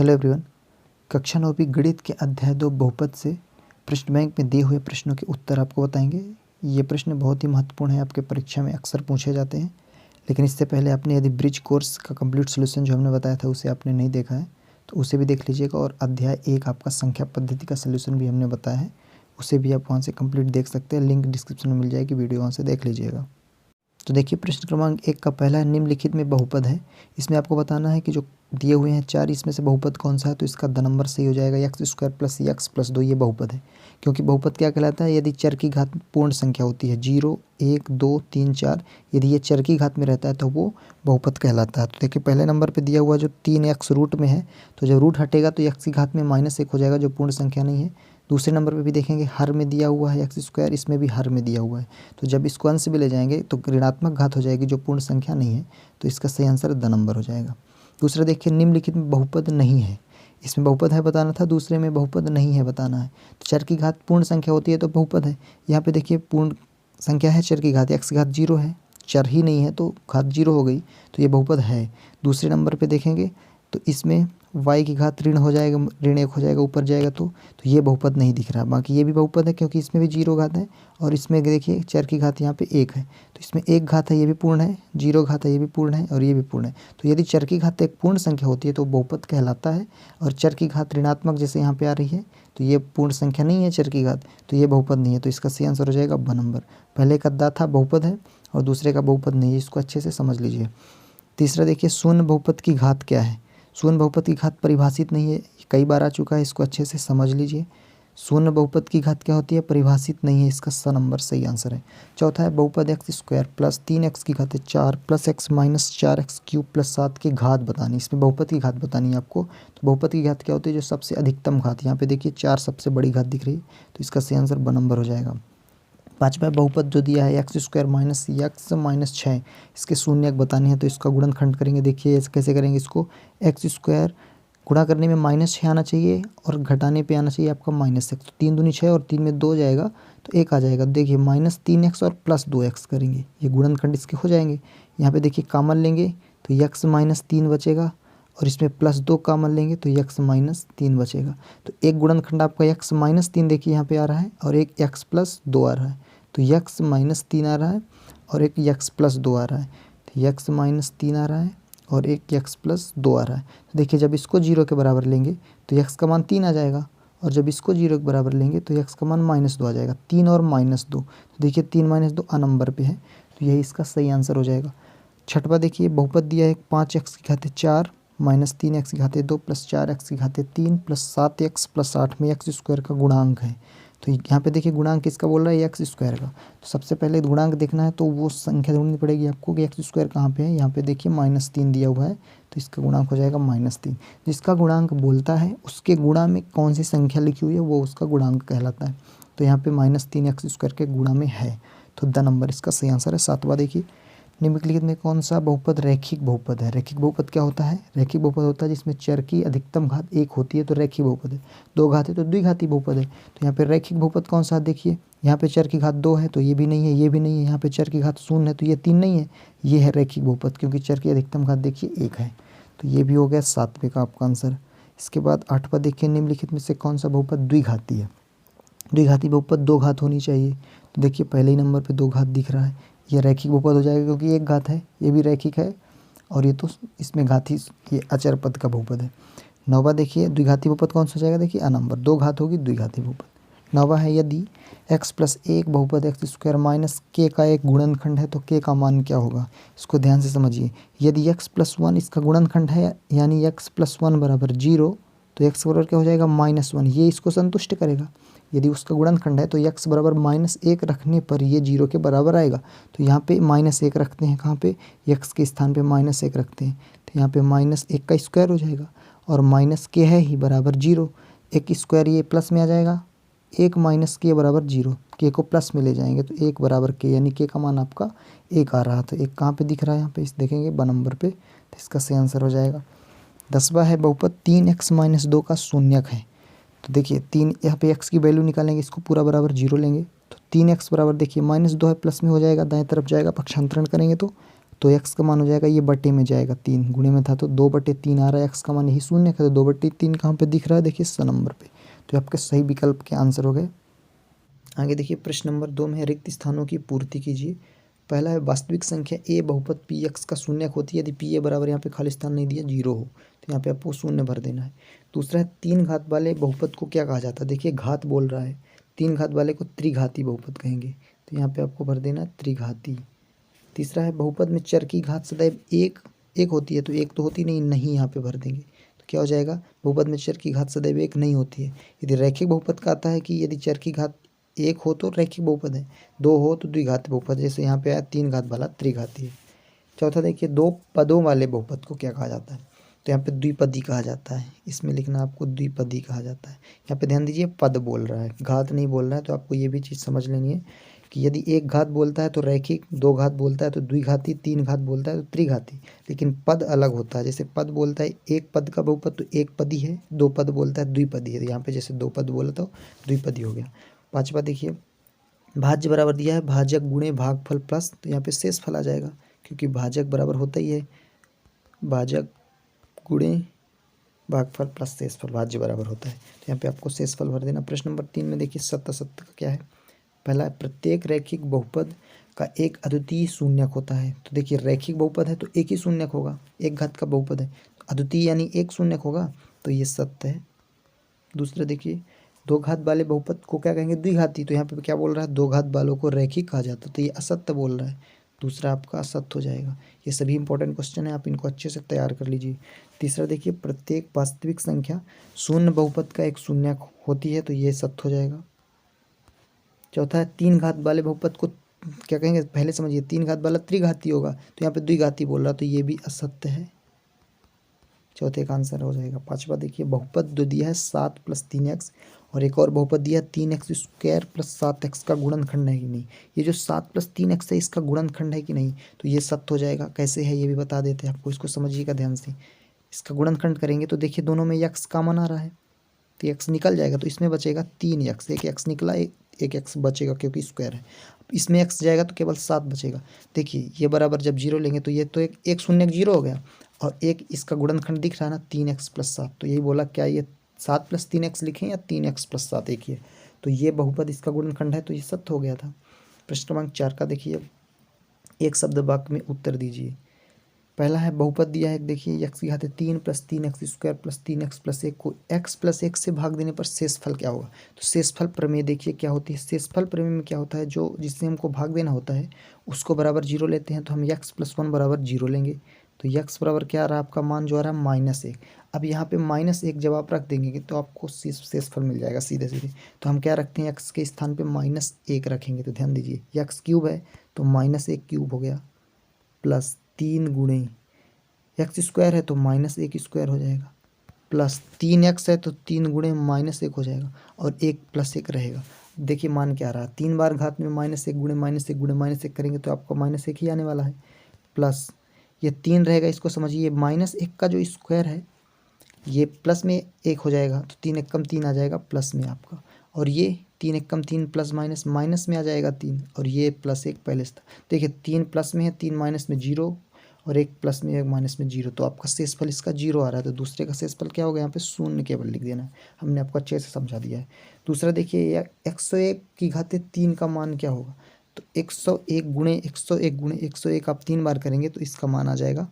Hello everyone. कक्षा 9वीं गणित के अध्याय 2 बहुपद से प्रश्न बैंक में दिए हुए प्रश्नों के उत्तर आपको बताएंगे। ये प्रश्न बहुत ही महत्वपूर्ण है, आपके परीक्षा में अक्सर पूछे जाते हैं। लेकिन इससे पहले आपने यदि ब्रिज कोर्स का कंप्लीट सॉल्यूशन जो हमने बताया था उसे आपने नहीं देखा है तो उसे भी देख लीजिएगा। और अध्याय 1 आपका संख्या पद्धति का सॉल्यूशन भी हमने बताया है, उसे भी आप वहाँ से कंप्लीट देख सकते हैं। लिंक डिस्क्रिप्शन में मिल जाएगी, वीडियो वहाँ से देख लीजिएगा। तो देखिए प्रश्न क्रमांक 1 का पहला निम्नलिखित में बहुपद है। इसमें आपको बताना है कि जो दिए हुए हैं 4, इसमें से बहुपद कौन सा है। तो इसका द नंबर सही हो जाएगा x square plus x plus 2, ये बहुपद है। क्योंकि बहुपद क्या कहलाता है, यदि चर की घात पूर्ण संख्या होती है 0 1 2 3 4, यदि ये चर की घात में रहता है तो वो बहुपद कहलाता है। तो देखिए पहले नंबर पे दिया हुआ जो 3x रूट में है, तो जब रूट हटेगा तो x की घात में -1 हो जाएगा जो पूर्ण संख्या नहीं है। दूसरे नंबर पे भी देखेंगे हर में दिया हुआ है एक्स स्क्वायर, इसमें भी हर में दिया हुआ है। तो जब इसको अंश में ले जाएंगे तो ऋणात्मक घात हो जाएगी जो पूर्ण संख्या नहीं है। तो इसका सही आंसर द नंबर हो जाएगा। दूसरा देखिए निम्नलिखित में बहुपद नहीं है। इसमें बहुपद है बताना था, दूसरे में बहुपद नहीं है बताना है। तो चर की घात पूर्ण संख्या होती है तो बहुपद है। यहाँ पे देखिए पूर्ण संख्या है, चर की घात एक्स की घात 0 है, चर ही नहीं है तो घात 0 हो गई, तो ये बहुपद है। दूसरे नंबर पे देखेंगे तो इसमें y की घात ऋण हो जाएगा, ऋण 1 हो जाएगा, ऊपर जाएगा तो ये बहुपद नहीं दिख रहा। बाकी ये भी बहुपद है क्योंकि इसमें भी 0 घात है और इसमें देखिए चर की घात यहाँ पे 1 है, तो इसमें 1 घात है, ये भी पूर्ण है, 0 घात है, ये भी पूर्ण है और ये भी पूर्ण है। तो यदि चर की घात एक पूर्ण संख्या होती है तो बहुपद कहलाता है। और चर की घात ऋणात्मक जैसे यहाँ पे आ रही है तो ये पूर्ण संख्या नहीं है चर की घात, तो ये बहुपद नहीं है। तो इसका सही आंसर हो जाएगा ब नंबर। पहले का दा था बहुपद है और दूसरे का बहुपद नहीं है, इसको अच्छे से समझ लीजिए। तीसरा देखिए शून्य बहुपद की घात क्या है। शून्य बहुपद की घात परिभाषित नहीं है, कई बार आ चुका है, इसको अच्छे से समझ लीजिए। शून्य बहुपद की घात क्या होती है, परिभाषित नहीं है, इसका स नंबर सही आंसर है। चौथा है बहुपद एक्स स्क्वायर प्लस 3x की घात 4 plus x minus 4x cube plus 7 की घात बतानी। इसमें बहुपद की घात बतानी है आपको। तो बहुपद की घात क्या होती है, जो सबसे अधिकतम घात, यहाँ पे देखिए 4 सबसे बड़ी घात दिख रही है, तो इसका सही आंसर ब नंबर हो जाएगा। पाँचवा बहुपद जो दिया है x square minus x minus 6, इसके शून्यक बताने हैं। तो इसका गुणनखंड करेंगे, देखिए कैसे करेंगे इसको। एक्स स्क्वायर गुणा करने में -6 आना चाहिए और घटाने पे आना चाहिए आपका -1। तो 3 दूनी 6 और 3 में 2 जाएगा तो 1 आ जाएगा। देखिए -3x और प्लस 2x करेंगे, ये गुणनखंड इसके हो जाएंगे। यहाँ पे देखिए कामन लेंगे तो x -3 बचेगा और इसमें +2 कामन लेंगे तो x -3 बचेगा। तो एक गुणनखंड आपका x -3 देखिए यहाँ पे आ रहा है और एक x + 2 आ रहा है। तो x -3 आ रहा है और एक x + 2 आ रहा है। तो x -3 आ रहा है और एक x + 2 आ रहा है। तो देखिए जब इसको 0 के बराबर लेंगे तो x का मान 3 आ जाएगा और जब इसको 0 के बराबर लेंगे तो x का मान -2 आ जाएगा। 3 और -2, तो देखिए 3 - 2 नंबर पे है, तो यही इसका सही आंसर हो जाएगा। छठवा देखिए बहुपद दिया है 5x की घात 4 माइनस 3x की घात 2 प्लस 4x की घात 3 प्लस 7x प्लस 8 में एक्स स्क्वायर का गुणांक है। तो यहाँ पे देखिए गुणांक किसका बोल रहा है, एक्स स्क्वायर का। तो सबसे पहले गुणांक देखना है तो वो संख्या ढूंढनी पड़ेगी आपको कि एक्स स्क्वायर कहाँ पे है। यहाँ पे देखिए -3 दिया हुआ है, तो इसका गुणांक हो जाएगा -3। जिसका गुणांक बोलता है उसके गुणा में कौन सी संख्या लिखी हुई है वो उसका गुणांक कहलाता है। तो यहाँ पे -3 एक्स स्क्वायर के गुणा में है, तो द नंबर इसका सही आंसर है। सातवां देखिए निम्नलिखित में कौन सा बहुपद रैखिक बहुपद है। रैखिक बहुपद क्या होता है, रैखिक बहुपद होता है जिसमें चर की अधिकतम घात 1 होती है तो रैखिक बहुपद है। 2 घात है तो द्विघाती बहुपद है। तो यहाँ पे रैखिक बहुपद कौन सा है, देखिए यहाँ पे चर की घात 2 है तो ये भी नहीं है, ये भी नहीं है। यहाँ पे चर की घात 0 है तो ये 3 नहीं है, ये है रैखिक बहुपद क्योंकि चर की अधिकतम घात देखिए 1 है। तो ये भी हो गया 7वें का आपका आंसर। इसके बाद 8वां देखिए निम्नलिखित में से कौन सा बहुपद द्विघाती है। द्विघाती बहुपद 2 घात होनी चाहिए। तो देखिए पहले ही नंबर पे 2 घात दिख रहा है, ये रैखिक बहुपद हो जाएगा क्योंकि 1 घात है, ये भी रैखिक है और ये तो इसमें घात ही, ये अचर पद का बहुपद है। 9वां देखिए द्विघाती बहुपद कौन सा हो जाएगा, देखिए नंबर 2 घात होगी द्विघाती बहुपद। 9वां है यदि x + 1 बहुपद एक्स स्क्वायर माइनस k का एक गुणनखंड है तो k का मान क्या होगा। इसको ध्यान से समझिए। यदि x + 1 इसका गुणनखंड है यानी x + 1 बराबर 0, तो x बराबर क्या हो जाएगा -1, ये इसको संतुष्ट करेगा। यदि उसका गुणनखंड है तो x बराबर -1 रखने पर ये 0 के बराबर आएगा। तो यहाँ पे -1 रखते हैं, कहाँ पे, x के स्थान पे -1 रखते हैं, तो यहाँ पे -1 का स्क्वायर हो जाएगा और -k है ही बराबर 0। एक स्क्वायर ये प्लस में आ जाएगा, 1 - k बराबर 0, k को प्लस में ले जाएंगे तो 1 बराबर k, यानी k का मान आपका 1 आ रहा था। 1 कहाँ पे दिख रहा है, यहाँ पे इस देखेंगे ब नंबर पे, तो इसका सही आंसर हो जाएगा। 10वां है बहुपद 3x - 2 का शून्यक है। तो देखिए 3, यहाँ पे x की वैल्यू निकालेंगे, इसको पूरा बराबर 0 लेंगे तो 3x बराबर देखिए -2 है, प्लस में हो जाएगा, दाएं तरफ जाएगा, पक्षांतरण करेंगे तो तो x का मान हो जाएगा, ये बटे में जाएगा 3, गुणे में था तो 2/3 आ रहा है, x का मान यही शून्य का, तो 2/3 कहाँ पे दिख रहा है, देखिए स नंबर पे। तो आपके सही विकल्प के आंसर हो गए। आगे देखिए प्रश्न नंबर 2 में रिक्त स्थानों की पूर्ति कीजिए। पहला है वास्तविक संख्या a बहुपद px का शून्यक होती है यदि pa बराबर, यहाँ पे खाली स्थान नहीं दिया, 0 हो, तो यहाँ पे आपको शून्य भर देना है। दूसरा है 3 घात वाले बहुपद को क्या कहा जाता है, देखिए घात बोल रहा है, 3 घात वाले को त्रिघाती बहुपद कहेंगे, तो यहाँ पे आपको भर देना त्रिघाती। तीसरा है बहुपद में चर की घात सदैव एक होती है, तो एक तो होती नहीं, यहाँ पे भर देंगे, तो क्या हो जाएगा, बहुपद में चर की घात सदैव एक नहीं होती है। यदि रैखिक बहुपद का आता है कि यदि चर की घात एक हो तो रैखिक बहुपद है, 2 हो तो द्विघाती बहुपद, जैसे यहाँ पे आया 3 घात वाला त्रिघाती है। चौथा देखिए 2 पदों वाले बहुपद को क्या कहा जाता है, तो यहाँ पे द्विपदी कहा जाता है, इसमें लिखना आपको द्विपदी कहा जाता है। यहाँ पे ध्यान दीजिए पद बोल रहा है, घात नहीं बोल रहा है, तो आपको ये भी चीज़ समझ लेनी है कि यदि एक घात बोलता है तो रैखिक, 2 घात बोलता है तो द्विघाती, 3 घात बोलता है तो त्रिघाती, लेकिन पद अलग होता है। जैसे पद बोलता है एक पद का बहुपद तो एक पदी है, 2 पद बोलता है द्विपदी है, तो यहाँ पे जैसे 2 पद बोला तो द्विपदी हो गया। पाँचवा देखिए भाज्य बराबर दिया है भाजक गुणे भागफल प्लस, तो यहाँ पे शेषफल आ जाएगा, क्योंकि भाजक बराबर होता ही है भाजक गुणे भागफल प्लस शेषफल, भाज्य बराबर होता है, तो यहाँ पे आपको शेषफल भर देना। प्रश्न नंबर 3 में देखिए सत्य का क्या है। पहला है प्रत्येक रैखिक बहुपद का एक अद्वितीय शून्यक होता है, तो देखिए रैखिक बहुपद है तो एक ही शून्यक होगा, एक घात का बहुपद है, तो अद्वितीय यानी एक शून्यक होगा, तो ये सत्य है। दूसरा देखिए 2 घात वाले बहुपद को क्या कहेंगे, द्विघाती, तो यहाँ पे क्या बोल रहा है, 2 घात वालों को रैखिक कहा जाता है, तो ये असत्य बोल रहा है, दूसरा आपका असत्य हो जाएगा। ये सभी इंपॉर्टेंट क्वेश्चन है, आप इनको अच्छे से तैयार कर लीजिए। तीसरा देखिए प्रत्येक वास्तविक संख्या शून्य बहुपद का एक शून्यक होती है, तो ये सत्य हो जाएगा। चौथा है 3 घात वाले बहुपद को क्या कहेंगे, पहले समझिए 3 घात वाला त्रिघाती होगा, तो यहाँ पे द्विघाती बोल रहा, तो ये भी असत्य है, चौथे का आंसर हो जाएगा। पांचवा देखिए बहुपद जो दिया है 7 + 3x, और एक और बहुपद दिया 3x² + 7x का गुणनखंड है कि नहीं, ये जो 7 + 3x है इसका गुणनखंड है कि नहीं, तो ये सत्य हो जाएगा। कैसे है ये भी बता देते हैं आपको, इसको समझिएगा ध्यान से। इसका गुणनखंड करेंगे तो देखिए दोनों में x कॉमन आ रहा है, तो x निकल जाएगा, तो इसमें बचेगा 3x, एक x निकला, एक x बचेगा क्योंकि स्क्वायर है, इसमें x जाएगा तो केवल 7 बचेगा। देखिए ये बराबर जब 0 लेंगे तो ये तो एक शून्य 0 हो गया, और एक इसका गुणनखंड दिख रहा है ना 3x + 7, तो यही बोला क्या ये 7 + 3x लिखें या 3x + 7 एक ही है, तो ये बहुपद इसका गुणनखंड है, तो ये सत्य हो गया था। प्रश्न क्रमांक 4 का देखिए एक शब्द वाक्य में उत्तर दीजिए। पहला है बहुपद दिया है, देखिए x की घात 3 + 3x² + 3x + 1 को x + 1 से भाग देने पर शेषफल क्या होगा, तो शेषफल प्रमेय देखिए क्या होती है। शेषफल प्रमेय में क्या होता है, जो जिससे हमको भाग देना होता है उसको बराबर 0 लेते हैं, तो हम x + 1 बराबर 0 लेंगे, तो x बराबर क्या आ रहा है आपका मान जो आ रहा है -1। अब यहाँ पे -1 जब आप रख देंगे तो आपको शेषफल मिल जाएगा सीधे सीधे, तो हम क्या रखते हैं x के स्थान पे -1 रखेंगे, तो ध्यान दीजिए x³ है तो -1³ हो गया, प्लस 3 गुणे x² है तो -1² हो जाएगा, प्लस 3x है तो 3 गुणे -1 हो जाएगा, और 1 + 1 रहेगा। देखिए मान क्या आ रहा है, 3 बार घात में -1 गुणे -1 गुणे -1 करेंगे तो आपको -1 ही आने वाला है, प्लस ये 3 रहेगा, इसको समझिए -1 का जो स्क्वायर है ये प्लस में 1 हो जाएगा, तो 3 एकम 3 आ जाएगा प्लस में आपका, और ये 3 एकम 3 प्लस माइनस माइनस में आ जाएगा 3, और ये +1 पहले से था। देखिए 3 प्लस में है, 3 माइनस में 0, और 1 प्लस में 1 माइनस में 0, तो आपका शेषफल इसका 0 आ रहा है, तो दूसरे का शेषफल क्या होगा, यहाँ पे शून्य केवल लिख देना है, हमने आपको अच्छे से समझा दिया है। दूसरा देखिए 101 की घात 3 का मान क्या होगा, तो 101 गुणे 101 गुणे 101 आप 3 बार करेंगे तो इसका मान आ जाएगा,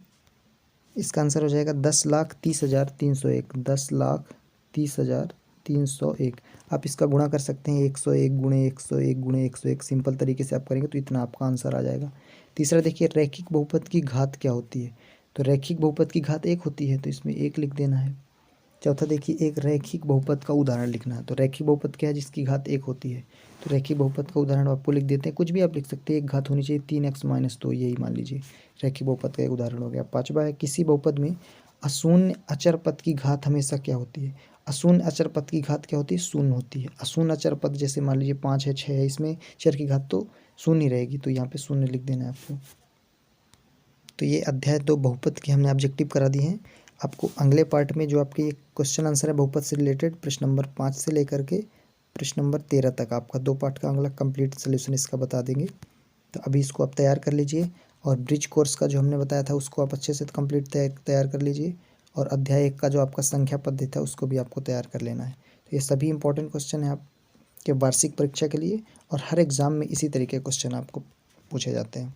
इसका आंसर हो जाएगा 10,30,301, 10,30,301। आप इसका गुणा कर सकते हैं 101 गुणे 101 गुणे 101, सिंपल तरीके से आप करेंगे तो इतना आपका आंसर आ जाएगा। तीसरा देखिए रैखिक बहुपद की घात क्या होती है, तो रैखिक बहुपद की घात 1 होती है, तो इसमें 1 लिख देना है। चौथा देखिए एक रैखिक बहुपद का उदाहरण लिखना है, तो रैखिक बहुपद क्या है, जिसकी घात 1 होती है, तो रैखिक बहुपद का उदाहरण आपको लिख देते हैं, कुछ भी आप लिख सकते हैं, एक घात होनी चाहिए 3x - 2, यही मान लीजिए रैखिक बहुपद का एक उदाहरण हो गया। पांचवा है किसी बहुपद में अशून्य अचर पद की घात हमेशा क्या होती है, अशून्य अचर पद की घात क्या होती है, शून्य होती है। अशून्य अचर पद जैसे मान लीजिए 5 है 6 है, इसमें चर की घात तो शून्य ही रहेगी, तो यहाँ पे शून्य लिख देना है आपको। तो ये अध्याय 2 बहुपद के हमने ऑब्जेक्टिव करा दिए हैं। आपको अगले पार्ट में जो आपके क्वेश्चन आंसर है बहुपद से रिलेटेड, प्रश्न नंबर 5 से लेकर के प्रश्न नंबर 13 तक आपका 2 पार्ट का अगला कंप्लीट सोल्यूशन इसका बता देंगे। तो अभी इसको आप तैयार कर लीजिए। और ब्रिज कोर्स का जो हमने बताया था उसको आप अच्छे से कंप्लीट तैयार कर लीजिए, और अध्याय 1 का जो आपका संख्या पद्धति था उसको भी आपको तैयार कर लेना है। तो ये सभी इंपॉर्टेंट क्वेश्चन है आपके वार्षिक परीक्षा के लिए, और हर एग्ज़ाम में इसी तरीके के क्वेश्चन आपको पूछे जाते हैं।